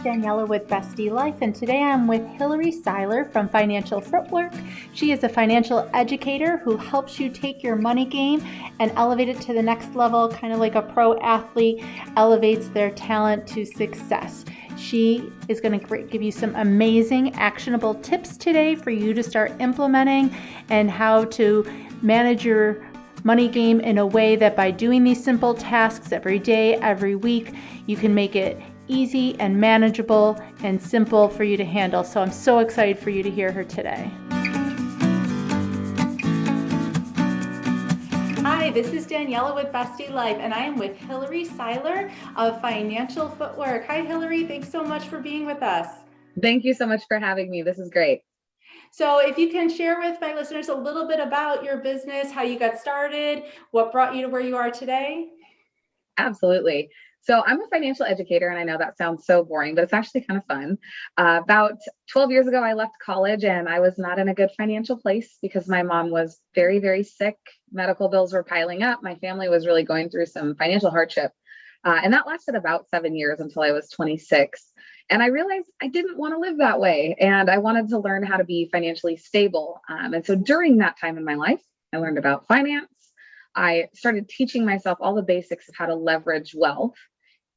Daniela with Bestie Life, and today I'm with Hillary Seiler from Financial Footwork. She is a financial educator who helps you take your money game and elevate it to the next level, kind of like a pro athlete elevates their talent to success. She is going to give you some amazing actionable tips today for you to start implementing and how to manage your money game in a way that by doing these simple tasks every day, every week, you can make it easy and manageable and simple for you to handle. So I'm so excited for you to hear her today. Hi, this is Daniela with Bestie Life, and I am with Hillary Seiler of Financial Footwork. Hi, Hillary. Thanks so much for being with us. Thank you so much for having me. This is great. So if you can share with my listeners a little bit about your business, how you got started, what brought you to where you are today? Absolutely. So I'm a financial educator, and I know that sounds so boring, but it's actually kind of fun. About 12 years ago, I left college and I was not in a good financial place because my mom was very, very sick. Medical bills were piling up. My family was really going through some financial hardship. And that lasted about 7 years until I was 26. And I realized I didn't want to live that way. And I wanted to learn how to be financially stable. And so during that time in my life, I learned about finance. I started teaching myself all the basics of how to leverage wealth.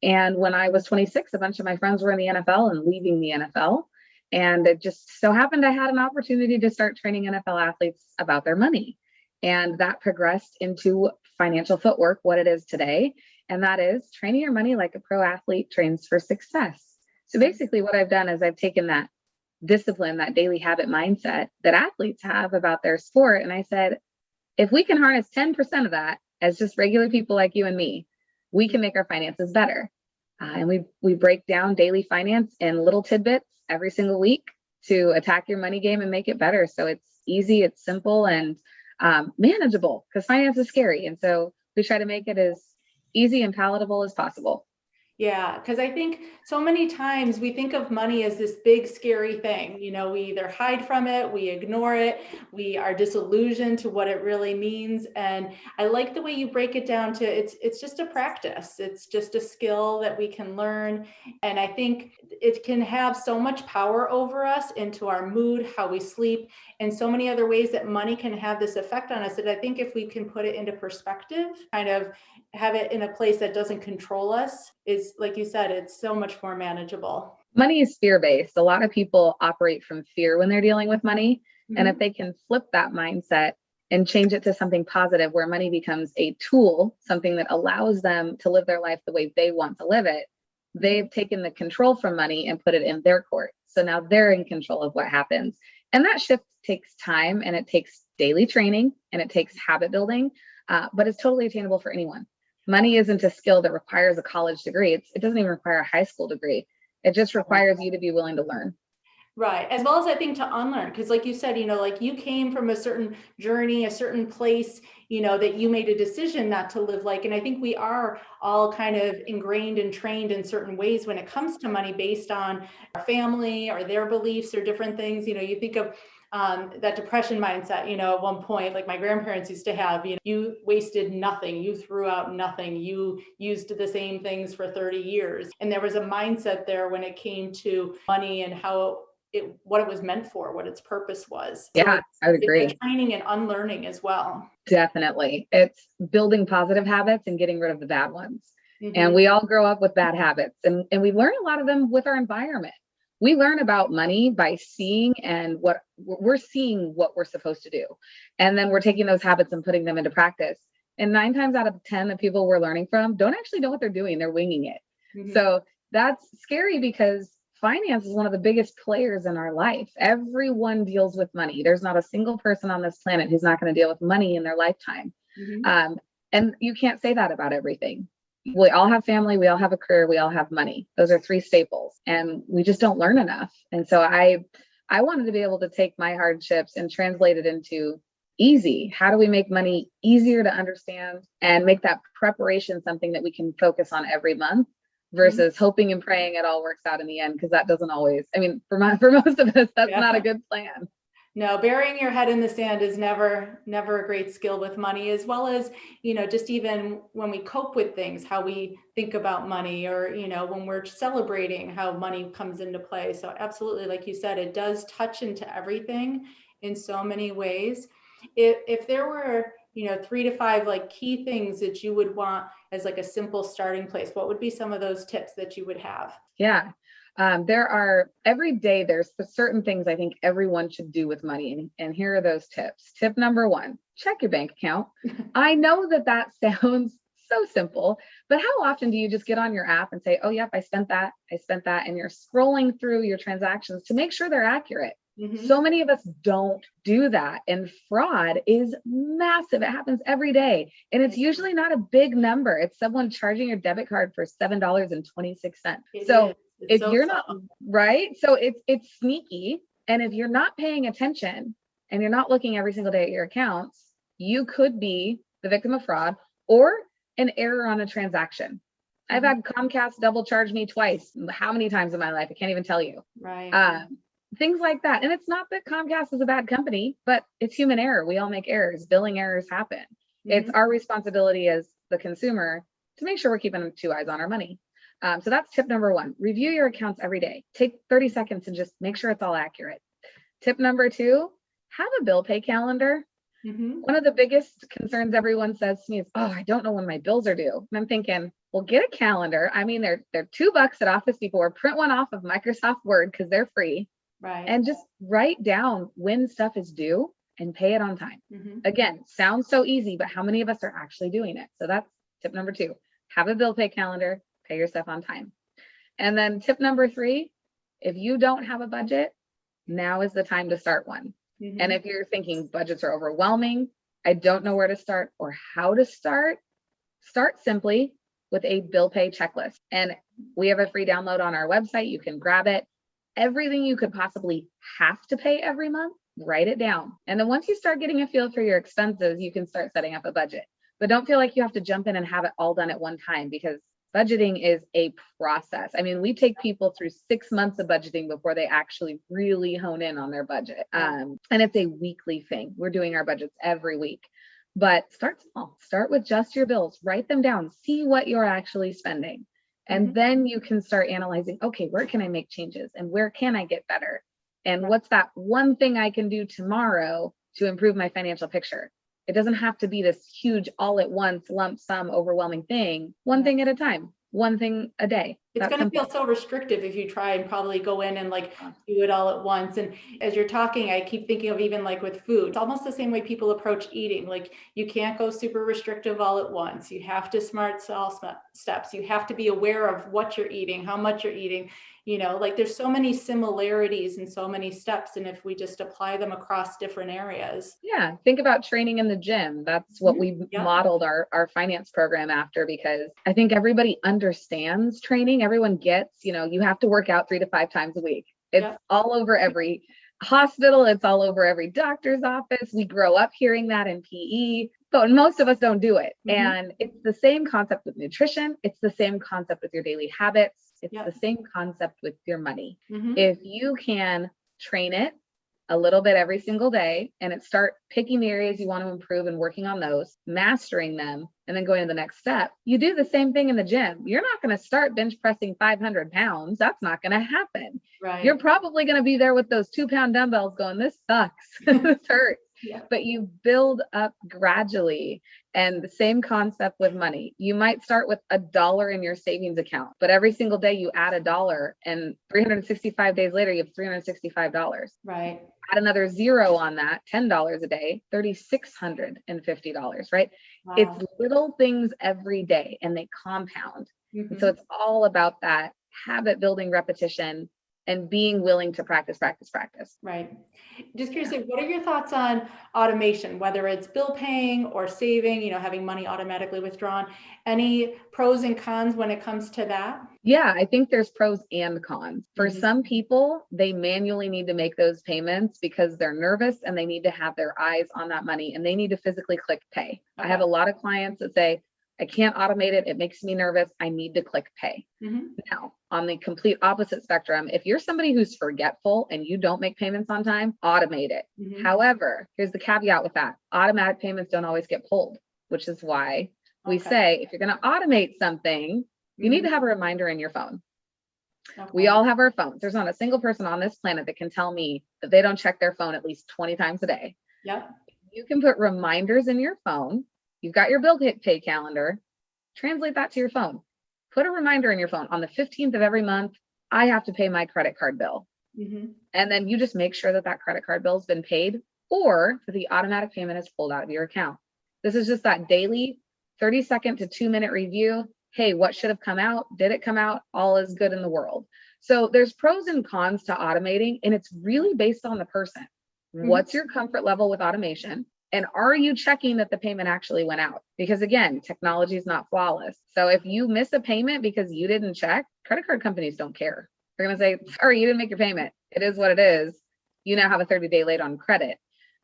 And when I was 26, a bunch of my friends were in the NFL and leaving the NFL. And it just so happened I had an opportunity to start training NFL athletes about their money. And that progressed into Financial Footwork, what it is today. And that is training your money like a pro athlete trains for success. So basically what I've done is I've taken that discipline, that daily habit mindset that athletes have about their sport. And I said, if we can harness 10% of that as just regular people like you and me, we can make our finances better. And we break down daily finance in little tidbits every single week to attack your money game and make it better. So it's easy, it's simple, and manageable, because finance is scary. And so we try to make it as easy and palatable as possible. Yeah, because I think so many times we think of money as this big, scary thing. You know, we either hide from it, we ignore it, we are disillusioned to what it really means. And I like the way you break it down to it's just a practice. It's just a skill that we can learn. And I think it can have so much power over us into our mood, how we sleep, and so many other ways that money can have this effect on us. And I think if we can put it into perspective, kind of have it in a place that doesn't control us, is, like you said, it's so much more manageable. Money is fear-based. A lot of people operate from fear when they're dealing with money. Mm-hmm. And if they can flip that mindset and change it to something positive where money becomes a tool, something that allows them to live their life the way they want to live it, they've taken the control from money and put it in their court. So now they're in control of what happens. And that shift takes time, and it takes daily training, and it takes habit building, but it's totally attainable for anyone. Money isn't a skill that requires a college degree. It doesn't even require a high school degree. It just requires you to be willing to learn. Right. As well as I think to unlearn, because like you said, you know, like you came from a certain journey, a certain place, you know, that you made a decision not to live like. And I think we are all kind of ingrained and trained in certain ways when it comes to money based on our family or their beliefs or different things. You know, you think of that depression mindset, you know, at one point, like my grandparents used to have, you know, you wasted nothing, you threw out nothing, you used the same things for 30 years. And there was a mindset there when it came to money and what it was meant for, what its purpose was. Yeah, so I would agree. Training and unlearning as well. Definitely. It's building positive habits and getting rid of the bad ones. Mm-hmm. And we all grow up with bad habits, and we learn a lot of them with our environment. We learn about money by seeing what we're supposed to do. And then we're taking those habits and putting them into practice. And 9 times out of 10, the people we're learning from don't actually know what they're doing. They're winging it. Mm-hmm. So that's scary because finance is one of the biggest players in our life. Everyone deals with money. There's not a single person on this planet who's not going to deal with money in their lifetime. Mm-hmm. And you can't say that about everything. We all have family, we all have a career, we all have money. Those are 3 staples, and we just don't learn enough. And so I wanted to be able to take my hardships and translate it into easy. How do we make money easier to understand and make that preparation something that we can focus on every month versus hoping and praying it all works out in the end? Because that doesn't always, I mean, for most of us, that's not a good plan. No, burying your head in the sand is never a great skill with money, as well as, just even when we cope with things, how we think about money, or, when we're celebrating, how money comes into play. So absolutely, like you said, it does touch into everything in so many ways. If there were, 3 to 5 like key things that you would want as like a simple starting place, what would be some of those tips that you would have? Yeah. There are every day, there's certain things I think everyone should do with money. And here are those tips. Tip number 1, check your bank account. I know that sounds so simple, but how often do you just get on your app and say, oh, yep, I spent that. And you're scrolling through your transactions to make sure they're accurate. Mm-hmm. So many of us don't do that. And fraud is massive. It happens every day. And it's usually not a big number. It's someone charging your debit card for $7.26. So if you're not right, so it's sneaky. And if you're not paying attention and you're not looking every single day at your accounts, you could be the victim of fraud or an error on a transaction. Mm-hmm. I've had Comcast double charge me twice. How many times in my life? I can't even tell you. Right. Things like that. And it's not that Comcast is a bad company, but it's human error. We all make errors. Billing errors happen. Mm-hmm. It's our responsibility as the consumer to make sure we're keeping 2 eyes on our money. So that's tip number 1. Review your accounts every day. Take 30 seconds and just make sure it's all accurate. Tip number 2, have a bill pay calendar. Mm-hmm. One of the biggest concerns everyone says to me is, oh, I don't know when my bills are due. And I'm thinking, well, get a calendar. I mean, they're $2 at Office Depot, or print one off of Microsoft Word because they're free. Right. And just write down when stuff is due and pay it on time. Mm-hmm. Again, sounds so easy, but how many of us are actually doing it? So that's tip number 2. Have a bill pay calendar, pay your stuff on time. And then tip number 3, if you don't have a budget, now is the time to start one. Mm-hmm. And if you're thinking budgets are overwhelming, I don't know where to start or how to start simply with a bill pay checklist. And we have a free download on our website. You can grab it. Everything you could possibly have to pay every month, write it down. And then once you start getting a feel for your expenses, you can start setting up a budget. But don't feel like you have to jump in and have it all done at one time, because budgeting is a process. I mean, we take people through 6 months of budgeting before they actually really hone in on their budget. And it's a weekly thing. We're doing our budgets every week. But start small. Start with just your bills. Write them down. See what you're actually spending. And then you can start analyzing, okay, where can I make changes and where can I get better? And what's that one thing I can do tomorrow to improve my financial picture? It doesn't have to be this huge all at once lump sum overwhelming thing. One thing at a time, one thing a day. It's going to feel so restrictive if you try and probably go in and like do it all at once. And as you're talking, I keep thinking of even like with food, it's almost the same way people approach eating. Like you can't go super restrictive all at once. You have to small steps. You have to be aware of what you're eating, how much you're eating. Like there's so many similarities and so many steps. And if we just apply them across different areas. Yeah. Think about training in the gym. That's what we modeled our finance program after, because I think everybody understands training. Everyone gets, you have to work out 3 to 5 times a week. It's all over every hospital. It's all over every doctor's office. We grow up hearing that in PE, but most of us don't do it. Mm-hmm. And it's the same concept with nutrition. It's the same concept with your daily habits. It's the same concept with your money. Mm-hmm. If you can train it a little bit every single day and start picking the areas you want to improve and working on those, mastering them, and then going to the next step, you do the same thing in the gym. You're not going to start bench pressing 500 pounds. That's not going to happen. Right. You're probably going to be there with those 2-pound dumbbells going, this sucks. This hurts. Yeah. But you build up gradually. And the same concept with money. You might start with $1 in your savings account, but every single day you add $1, and 365 days later, you have $365. Right. Add another 0 on that, $10 a day, $3,650, right? Wow. It's little things every day and they compound. Mm-hmm. So it's all about that habit building, repetition, and being willing to practice. Right. Just curious, what are your thoughts on automation, whether it's bill paying or saving, having money automatically withdrawn? Any pros and cons when it comes to that? Yeah, I think there's pros and cons. For some people, they manually need to make those payments because they're nervous and they need to have their eyes on that money and they need to physically click pay. Okay. I have a lot of clients that say, I can't automate it. It makes me nervous. I need to click pay. Now, on the complete opposite spectrum, if you're somebody who's forgetful and you don't make payments on time, automate it. However, here's the caveat with that. Automatic payments don't always get pulled, which is why we say if you're going to automate something, you need to have a reminder in your phone. We all have our phones. There's not a single person on this planet that can tell me that they don't check their phone at least 20 times a day. You can put reminders in your phone. You've got your bill pay calendar. Translate that to your phone. Put a reminder in your phone on the 15th of every month. I have to pay my credit card bill. And then you just make sure that that credit card bill has been paid or that the automatic payment is pulled out of your account. This is just that daily 30-second to 2-minute review. Hey, what should have come out? Did it come out? All is good in the world. So there's pros and cons to automating, and it's really based on the person. What's your comfort level with automation? And are you checking that the payment actually went out? Because again, technology is not flawless. So if you miss a payment because you didn't check, credit card companies don't care. They're going to say, sorry, you didn't make your payment. It is what it is. You now have a 30-day late on credit.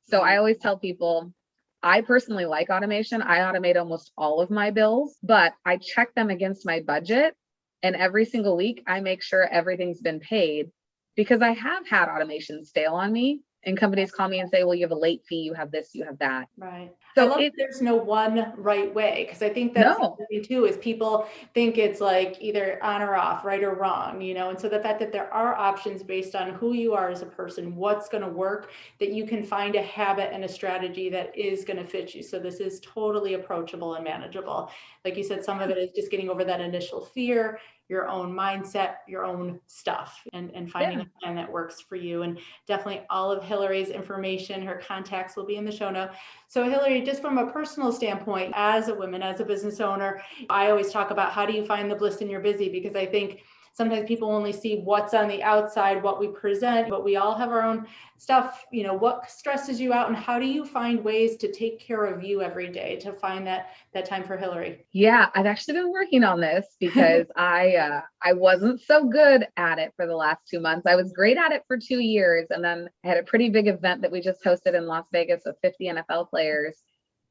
So I always tell people, I personally like automation. I automate almost all of my bills, but I check them against my budget. And every single week, I make sure everything's been paid because I have had automation stale on me. And companies call me and say, well, you have a late fee, you have this, you have that. Right. So I love that there's no one right way, because I think that's something too, is people think it's like either on or off, right or wrong, you know? And so the fact that there are options based on who you are as a person, what's going to work, that you can find a habit and a strategy that is going to fit you. So this is totally approachable and manageable. Like you said, some of it is just getting over that initial fear, your own mindset, your own stuff, and finding a plan that works for you. And definitely all of Hillary's information, her contacts will be in the show notes. So Hillary, just from a personal standpoint, as a woman, as a business owner, I always talk about how do you find the bliss in your busy? Because I think sometimes people only see what's on the outside, what we present, but we all have our own stuff. You know, what stresses you out, and how do you find ways to take care of you every day to find that time for Hillary? Yeah, I've actually been working on this because I wasn't so good at it for the last 2 months. I was great at it for 2 years. And then I had a pretty big event that we just hosted in Las Vegas with 50 NFL players.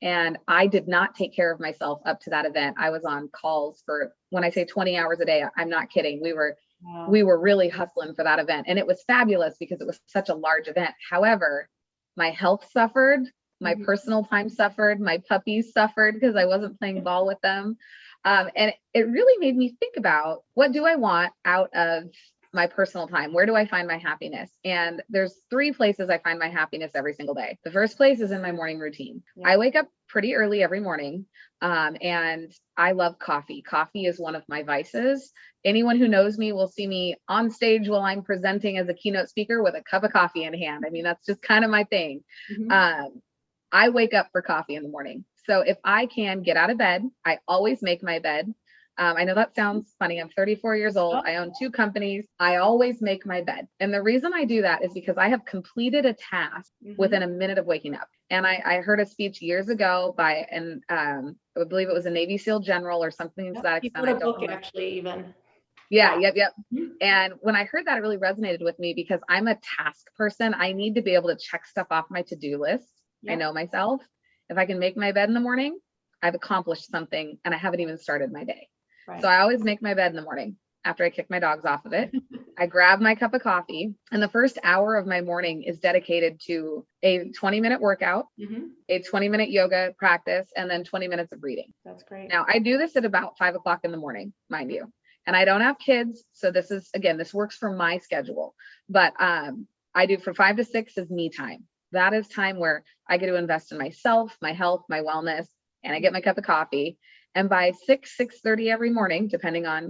And I did not take care of myself up to that event. I was on calls for, when I say 20 hours a day, I'm not kidding. We were really hustling for that event. And it was fabulous because it was such a large event. However, my health suffered, my personal time suffered, my puppies suffered because I wasn't playing ball with them. And it really made me think about, what do I want out of my personal time? Where do I find my happiness? And there's 3 places I find my happiness every single day. The first place is in my morning routine. I wake up pretty early every morning. And I love coffee. Coffee is one of my vices. Anyone who knows me will see me on stage while I'm presenting as a keynote speaker with a cup of coffee in hand. I mean, that's just kind of my thing. I wake up for coffee in the morning. So if I can get out of bed, I always make my bed. I know that sounds funny. I'm 34 years old. I own 2 companies. I always make my bed. And the reason I do that is because I have completed a task within a minute of waking up. And I heard a speech years ago by, I believe it was a Navy SEAL general or something to that extent. He wrote a book actually even. Yep. And when I heard that, it really resonated with me because I'm a task person. I need to be able to check stuff off my to-do list. I know myself. If I can make my bed in the morning, I've accomplished something and I haven't even started my day. So I always make my bed in the morning after I kick my dogs off of it. I grab my cup of coffee, and the first hour of my morning is dedicated to a 20-minute workout, a 20-minute yoga practice, and then 20 minutes of reading. That's great. Now I do this at about 5 o'clock in the morning, mind you. And I don't have kids. So this is, again, this works for my schedule, but I do from 5 to 6 is me time. That is time where I get to invest in myself, my health, my wellness, and I get my cup of coffee. And by 6:30 every morning, depending on,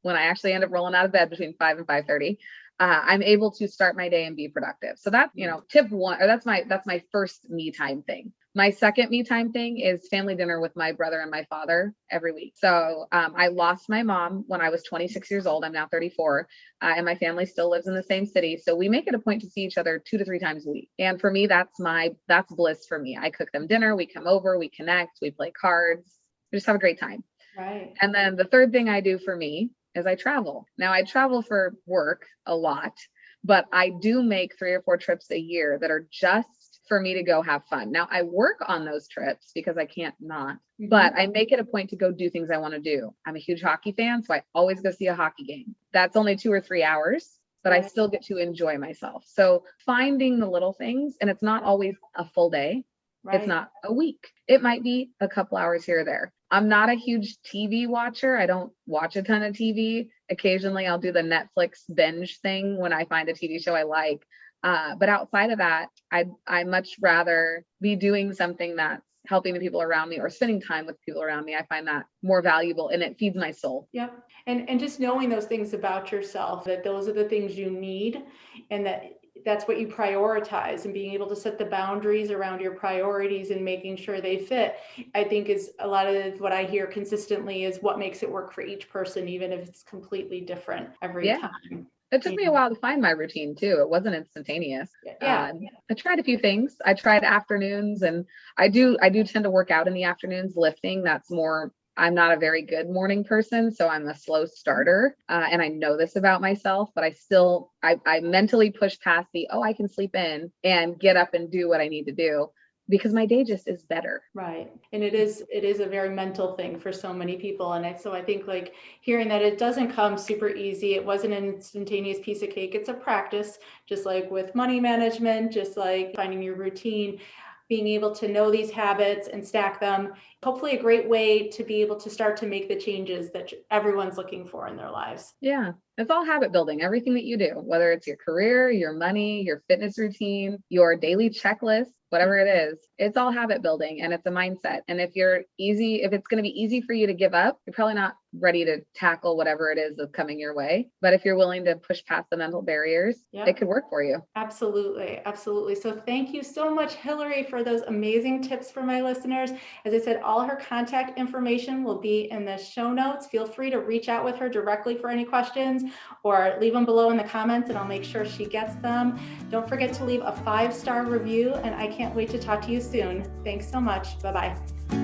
when I actually end up rolling out of bed between 5 and 5:30, I'm able to start my day and be productive. So that's, tip 1, or that's my first me time thing. My second me time thing is family dinner with my brother and my father every week. So I lost my mom when I was 26 years old. I'm now 34, and my family still lives in the same city. So we make it a point to see each other 2 to 3 times a week. And for me, that's bliss for me. I cook them dinner, we come over, we connect, we play cards. We just have a great time. Right. And then the third thing I do for me is I travel. Now I travel for work a lot, but I do make 3 or 4 trips a year that are just for me to go have fun. Now I work on those trips because I can't not, but I make it a point to go do things I want to do. I'm a huge hockey fan, so I always go see a hockey game. That's only 2 or 3 hours, but I still get to enjoy myself. So finding the little things, and it's not always a full day. Right. It's not a week. It might be a couple hours here or there. I'm not a huge TV watcher. I don't watch a ton of TV. Occasionally I'll do the Netflix binge thing when I find a TV show I like. But outside of that, I much rather be doing something that's helping the people around me or spending time with people around me. I find that more valuable and it feeds my soul. Yeah. And just knowing those things about yourself, that those are the things you need and that's what you prioritize, and being able to set the boundaries around your priorities and making sure they fit, I think is a lot of what I hear consistently is what makes it work for each person, even if it's completely different every time. It took me a while to find my routine too. It wasn't instantaneous. I tried a few things. I tried afternoons, and I do tend to work out in the afternoons, lifting. That's more, I'm not a very good morning person, so I'm a slow starter. And I know this about myself, but I mentally push past I can sleep in and get up and do what I need to do, because my day just is better. Right. And it is a very mental thing for so many people. And so I think like hearing that it doesn't come super easy. It wasn't an instantaneous piece of cake. It's a practice, just like with money management, just like finding your routine, being able to know these habits and stack them. Hopefully a great way to be able to start to make the changes that everyone's looking for in their lives. Yeah. It's all habit building, everything that you do, whether it's your career, your money, your fitness routine, your daily checklist, whatever it is, it's all habit building, and it's a mindset. And if it's going to be easy for you to give up, you're probably not ready to tackle whatever it is that's coming your way. But if you're willing to push past the mental barriers, it could work for you. Absolutely. Absolutely. So thank you so much, Hillary, for those amazing tips for my listeners. As I said, all her contact information will be in the show notes. Feel free to reach out with her directly for any questions, or leave them below in the comments and I'll make sure she gets them. Don't forget to leave a 5-star review, and I can't wait to talk to you soon. Thanks so much. Bye-bye.